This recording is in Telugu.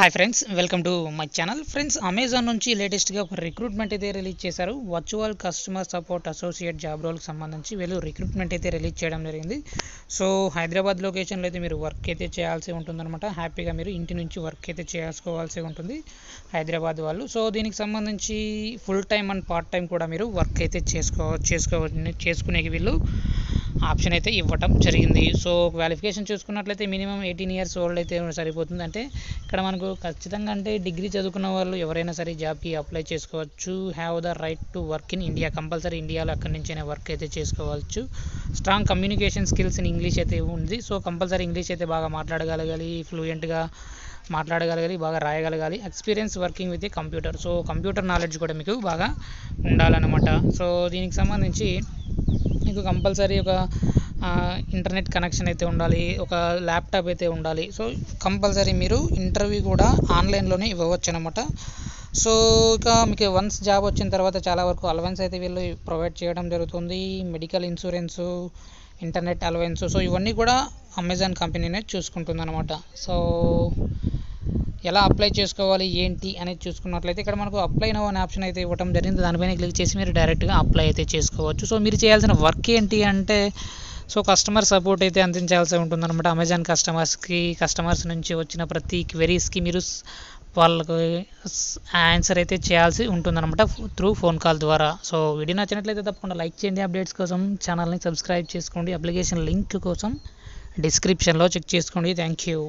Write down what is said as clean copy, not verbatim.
Hi friends, welcome to my channel. Friends, Amazon నుంచి లేటెస్ట్గా ఒక రిక్రూట్మెంట్ అయితే రిలీజ్ చేశారు. Virtual customer support associate job రోల్కి సంబంధించి వీళ్ళు రిక్రూట్మెంట్ అయితే రిలీజ్ చేయడం జరిగింది. సో హైదరాబాద్ లొకేషన్లో అయితే మీరు వర్క్ అయితే చేయాల్సి ఉంటుందన్నమాట. హ్యాపీగా మీరు ఇంటి నుంచి వర్క్ అయితే చేసుకోవాల్సి ఉంటుంది హైదరాబాద్ వాళ్ళు. సో దీనికి సంబంధించి full time and part time కూడా మీరు వర్క్ అయితే చేసుకునే వీళ్ళు ఆప్షన్ అయితే ఇవ్వటం జరిగింది. సో క్వాలిఫికేషన్ చూసుకున్నట్లయితే మినిమం 18 years ఓల్డ్ అయితే సరిపోతుంది. అంటే ఇక్కడ మనకు ఖచ్చితంగా అంటే డిగ్రీ చదువుకున్న వాళ్ళు ఎవరైనా సరే జాబ్కి అప్లై చేసుకోవచ్చు. Have the right to work in India, compulsory ఇండియాలో అక్కడి నుంచైనా వర్క్ అయితే చేసుకోవచ్చు. Strong communication skills in English అయితే ఉంది. సో కంపల్సరీ ఇంగ్లీష్ అయితే బాగా మాట్లాడగలగాలి, ఫ్లూయెంట్గా మాట్లాడగలగాలి, బాగా రాయగలగాలి. Experience working with computer, so computer knowledge కూడా మీకు బాగా ఉండాలన్నమాట. సో దీనికి సంబంధించి మీకు కంపల్సరీ ఒక ఇంటర్నెట్ కనెక్షన్ అయితే ఉండాలి, ఒక ల్యాప్టాప్ అయితే ఉండాలి. సో కంపల్సరీ మీరు ఇంటర్వ్యూ కూడా ఆన్లైన్లోనే ఇవ్వవచ్చు అనమాట. సో ఇక మీకు వన్స్ జాబ్ వచ్చిన తర్వాత చాలా వరకు అలవెన్స్ అయితే వీళ్ళు ప్రొవైడ్ చేయడం జరుగుతుంది. Medical insurance, internet allowance, so ఇవన్నీ కూడా అమెజాన్ కంపెనీనే చూసుకుంటుంది అనమాట. సో ఎలా అప్లై చేసుకోవాలి ఏంటి అనేది చూసుకున్నట్లయితే ఇక్కడ మనకు అప్లై నౌ అనే ఆప్షన్ అయితే ఇవ్వడం జరిగింది. దానిపైన క్లిక్ చేసి మీరు డైరెక్ట్గా అప్లై అయితే చేసుకోవచ్చు. సో మీరు చేయాల్సిన వర్క్ ఏంటి అంటే సో కస్టమర్ సపోర్ట్ అయితే అందించాల్సి ఉంటుందన్నమాట. అమెజాన్ కస్టమర్స్ నుంచి వచ్చిన ప్రతి క్వెరీస్కి మీరు వాళ్ళకు ఆన్సర్ అయితే చేయాల్సి ఉంటుందన్నమాట త్రూ ఫోన్ కాల్ ద్వారా. సో వీడియో నచ్చినట్లయితే తప్పకుండా లైక్ చేయండి. అప్డేట్స్ కోసం ఛానల్ని సబ్స్క్రైబ్ చేసుకోండి. అప్లికేషన్ లింక్ కోసం డిస్క్రిప్షన్లో చెక్ చేసుకోండి. Thank you.